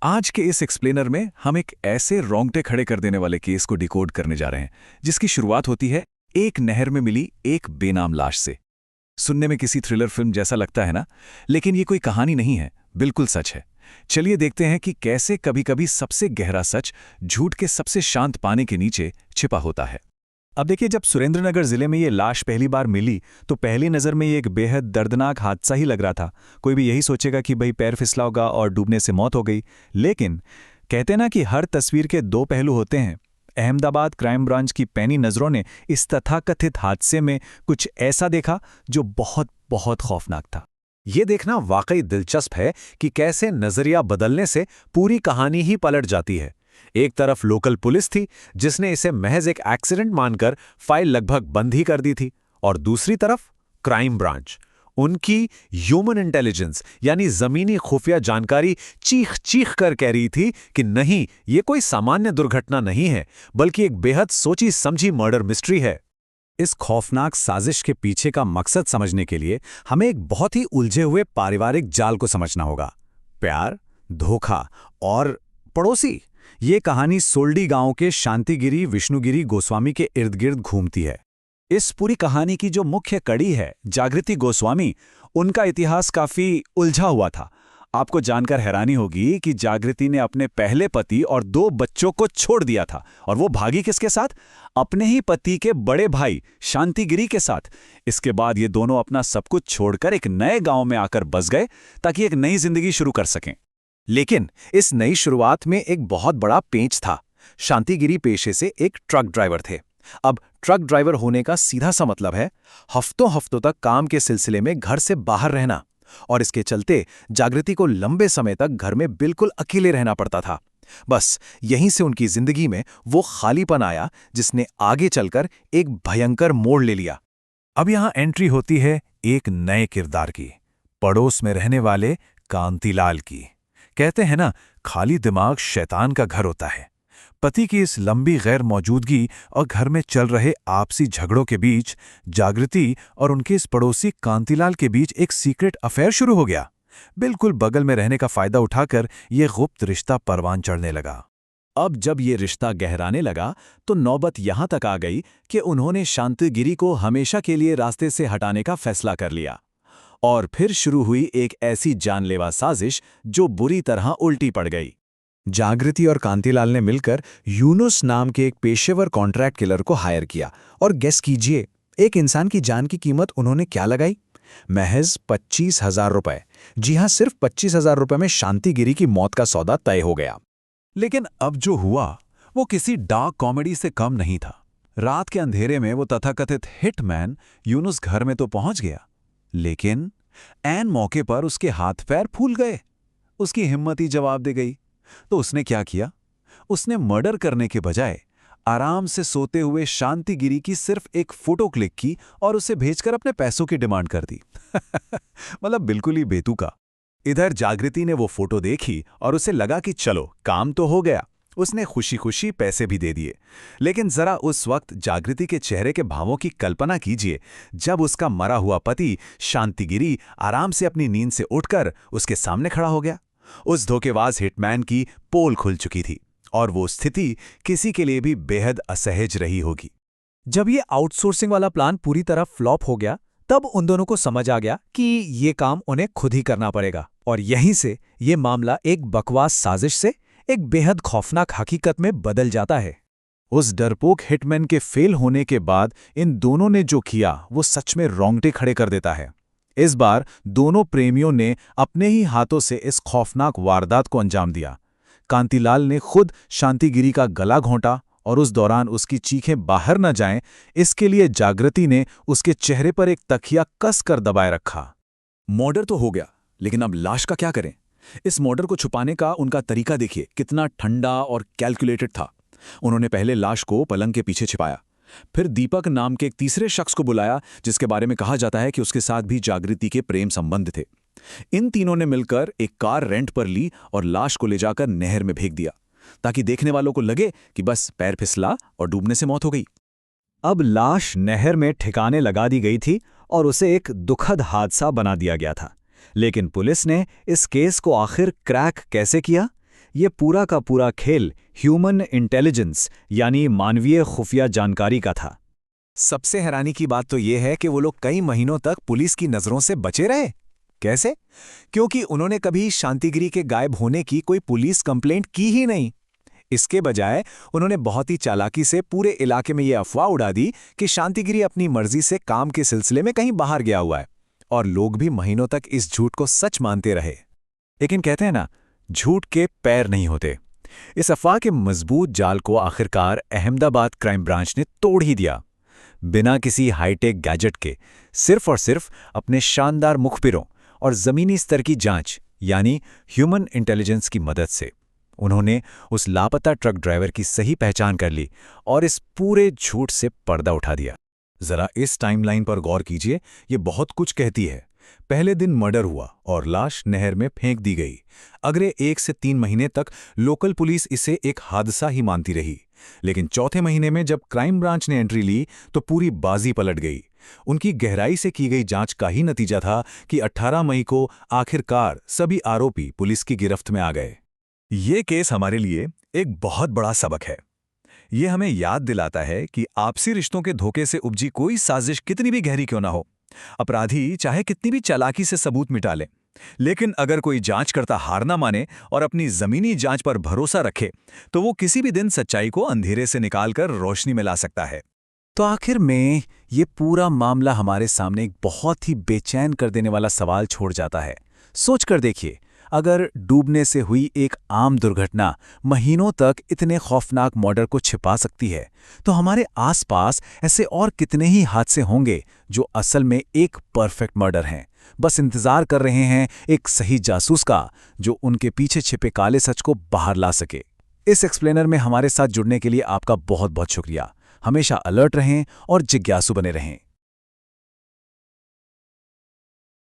आज के इस एक्सप्लेनर में हम एक ऐसे रोंगटे खड़े कर देने वाले केस को डिकोड करने जा रहे हैं जिसकी शुरुआत होती है एक नहर में मिली एक बेनाम लाश से। सुनने में किसी थ्रिलर फिल्म जैसा लगता है ना, लेकिन ये कोई कहानी नहीं है, बिल्कुल सच है। चलिए देखते हैं कि कैसे कभी-कभी सबसे गहरा सच झूठ के सबसे शांत पानी के नीचे छिपा होता है। अब देखिए, जब सुरेंद्रनगर जिले में ये लाश पहली बार मिली तो पहली नज़र में ये एक बेहद दर्दनाक हादसा ही लग रहा था। कोई भी यही सोचेगा कि भाई पैर फिसला होगा और डूबने से मौत हो गई। लेकिन कहते ना कि हर तस्वीर के दो पहलू होते हैं। अहमदाबाद क्राइम ब्रांच की पैनी नज़रों ने इस तथाकथित हादसे में कुछ ऐसा देखा जो बहुत बहुत खौफनाक था। ये देखना वाकई दिलचस्प है कि कैसे नजरिया बदलने से पूरी कहानी ही पलट जाती है। एक तरफ लोकल पुलिस थी जिसने इसे महज एक एक्सीडेंट मानकर फाइल लगभग बंद ही कर दी थी, और दूसरी तरफ क्राइम ब्रांच, उनकी ह्यूमन इंटेलिजेंस यानी जमीनी खुफिया जानकारी चीख चीख कर कह रही थी कि नहीं, ये कोई सामान्य दुर्घटना नहीं है, बल्कि एक बेहद सोची समझी मर्डर मिस्ट्री है। इस खौफनाक साजिश के पीछे का मकसद समझने के लिए हमें एक बहुत ही उलझे हुए पारिवारिक जाल को समझना होगा। प्यार, धोखा और पड़ोसी। ये कहानी सोल्डी गांव के शांतिगिरी विष्णुगिरी गोस्वामी के इर्द गिर्द घूमती है। इस पूरी कहानी की जो मुख्य कड़ी है जागृति गोस्वामी, उनका इतिहास काफी उलझा हुआ था। आपको जानकर हैरानी होगी कि जागृति ने अपने पहले पति और 2 बच्चों को छोड़ दिया था, और वो भागी किसके साथ? अपने ही पति के बड़े भाई शांतिगिरी के साथ। इसके बाद ये दोनों अपना सब कुछ छोड़कर एक नए गांव में आकर बस गए ताकि एक नई जिंदगी शुरू कर सकें। लेकिन इस नई शुरुआत में एक बहुत बड़ा पेंच था। शांतिगिरी पेशे से एक ट्रक ड्राइवर थे। अब ट्रक ड्राइवर होने का सीधा सा मतलब है हफ्तों हफ्तों तक काम के सिलसिले में घर से बाहर रहना, और इसके चलते जागृति को लंबे समय तक घर में बिल्कुल अकेले रहना पड़ता था। बस यहीं से उनकी जिंदगी में वो खालीपन आया जिसने आगे चलकर एक भयंकर मोड़ ले लिया। अब यहां एंट्री होती है एक नए किरदार की, पड़ोस में रहने वाले कांतिलाल की। कहते हैं ना, खाली दिमाग शैतान का घर होता है। पति की इस लंबी गैर मौजूदगी और घर में चल रहे आपसी झगड़ों के बीच जागृति और उनके इस पड़ोसी कांतिलाल के बीच एक सीक्रेट अफेयर शुरू हो गया। बिल्कुल बगल में रहने का फायदा उठाकर ये गुप्त रिश्ता परवान चढ़ने लगा। अब जब ये रिश्ता गहराने लगा तो नौबत यहां तक आ गई कि उन्होंने शांतिगिरी को हमेशा के लिए रास्ते से हटाने का फैसला कर लिया। और फिर शुरू हुई एक ऐसी जानलेवा साजिश जो बुरी तरह उल्टी पड़ गई। जागृति और कांतिलाल ने मिलकर यूनुस नाम के एक पेशेवर कॉन्ट्रैक्ट किलर को हायर किया, और गेस कीजिए, एक इंसान की जान की कीमत उन्होंने क्या लगाई? महज 25,000 रुपए। जी हां, सिर्फ 25,000 रुपए में शांतिगिरी की मौत का सौदा तय हो गया। लेकिन अब जो हुआ वो किसी डार्क कॉमेडी से कम नहीं था। रात के अंधेरे में वो तथाकथित हिटमैन यूनुस घर में तो पहुंच गया, लेकिन ऐन मौके पर उसके हाथ पैर फूल गए। उसकी हिम्मत ही जवाब दे गई। तो उसने क्या किया? उसने मर्डर करने के बजाय आराम से सोते हुए शांतिगिरी की सिर्फ एक फोटो क्लिक की और उसे भेजकर अपने पैसों की डिमांड कर दी। मतलब बिल्कुल ही बेतुका। इधर जागृति ने वो फोटो देखी और उसे लगा कि चलो काम तो हो गया। उसने खुशी खुशी पैसे भी दे दिए। लेकिन जरा उस वक्त जागृति के चेहरे के भावों की कल्पना कीजिए जब उसका मरा हुआ पति शांतिगिरी आराम से अपनी नींद से उठकर उसके सामने खड़ा हो गया। उस धोखेबाज हिटमैन की पोल खुल चुकी थी, और वो स्थिति किसी के लिए भी बेहद असहज रही होगी। जब ये आउटसोर्सिंग वाला प्लान पूरी तरह फ्लॉप हो गया, तब उन दोनों को समझ आ गया कि ये काम उन्हें खुद ही करना पड़ेगा, और यहीं से ये मामला एक बकवास साजिश से एक बेहद खौफनाक हकीकत में बदल जाता है। उस डरपोक हिटमैन के फेल होने के बाद इन दोनों ने जो किया वो सच में रोंगटे खड़े कर देता है। इस बार दोनों प्रेमियों ने अपने ही हाथों से इस खौफनाक वारदात को अंजाम दिया। कांतिलाल ने खुद शांतिगिरी का गला घोंटा, और उस दौरान उसकी चीखें बाहर न जाएं, इसके लिए जागृति ने उसके चेहरे पर एक तकिया कस कर दबाए रखा। मर्डर तो हो गया, लेकिन अब लाश का क्या करें? इस मर्डर को छुपाने का उनका तरीका देखिए कितना ठंडा और कैलकुलेटेड था। उन्होंने पहले लाश को पलंग के पीछे छिपाया, फिर दीपक नाम के एक तीसरे शख्स को बुलाया जिसके बारे में कहा जाता है कि उसके साथ भी जागृति के प्रेम संबंध थे। इन तीनों ने मिलकर एक कार रेंट पर ली और लाश को ले जाकर नहर में फेंक दिया, ताकि देखने वालों को लगे कि बस पैर फिसला और डूबने से मौत हो गई। अब लाश नहर में ठिकाने लगा दी गई थी और उसे एक दुखद हादसा बना दिया गया था। लेकिन पुलिस ने इस केस को आखिर क्रैक कैसे किया, ये पूरा का पूरा खेल ह्यूमन इंटेलिजेंस यानी मानवीय खुफिया जानकारी का था। सबसे हैरानी की बात तो ये है कि वो लोग कई महीनों तक पुलिस की नजरों से बचे रहे। कैसे? क्योंकि उन्होंने कभी शांतिगिरी के गायब होने की कोई पुलिस कंप्लेंट की ही नहीं। इसके बजाय उन्होंने बहुत ही चालाकी से पूरे इलाके में ये अफवाह उड़ा दी कि शांतिगिरी अपनी मर्जी से काम के सिलसिले में कहीं बाहर गया हुआ है, और लोग भी महीनों तक इस झूठ को सच मानते रहे। लेकिन कहते हैं ना, झूठ के पैर नहीं होते। इस अफवाह के मजबूत जाल को आखिरकार अहमदाबाद क्राइम ब्रांच ने तोड़ ही दिया। बिना किसी हाईटेक गैजेट के, सिर्फ और सिर्फ अपने शानदार मुखबिरों और जमीनी स्तर की जांच यानी ह्यूमन इंटेलिजेंस की मदद से उन्होंने उस लापता ट्रक ड्राइवर की सही पहचान कर ली और इस पूरे झूठ से पर्दा उठा दिया। जरा इस टाइमलाइन पर गौर कीजिए, ये बहुत कुछ कहती है। पहले दिन मर्डर हुआ और लाश नहर में फेंक दी गई। अगले 1 से 3 महीने तक लोकल पुलिस इसे एक हादसा ही मानती रही, लेकिन चौथे महीने में जब क्राइम ब्रांच ने एंट्री ली तो पूरी बाजी पलट गई। उनकी गहराई से की गई जांच का ही नतीजा था कि 18 मई को आखिरकार सभी आरोपी पुलिस की गिरफ्त में आ गए। ये केस हमारे लिए एक बहुत बड़ा सबक है। ये हमें याद दिलाता है कि आपसी रिश्तों के धोखे से उपजी कोई साजिश कितनी भी गहरी क्यों ना हो, अपराधी चाहे कितनी भी चालाकी से सबूत मिटा ले, लेकिन अगर कोई जांच करता हार ना माने और अपनी जमीनी जांच पर भरोसा रखे तो वो किसी भी दिन सच्चाई को अंधेरे से निकालकर रोशनी में ला सकता है। तो आखिर में ये पूरा मामला हमारे सामने एक बहुत ही बेचैन कर देने वाला सवाल छोड़ जाता है। सोच कर देखिए, अगर डूबने से हुई एक आम दुर्घटना महीनों तक इतने खौफनाक मर्डर को छिपा सकती है, तो हमारे आसपास ऐसे और कितने ही हादसे होंगे जो असल में एक परफेक्ट मर्डर हैं, बस इंतजार कर रहे हैं एक सही जासूस का जो उनके पीछे छिपे काले सच को बाहर ला सके। इस एक्सप्लेनर में हमारे साथ जुड़ने के लिए आपका बहुत बहुत शुक्रिया। हमेशा अलर्ट रहें और जिज्ञासु बने रहें।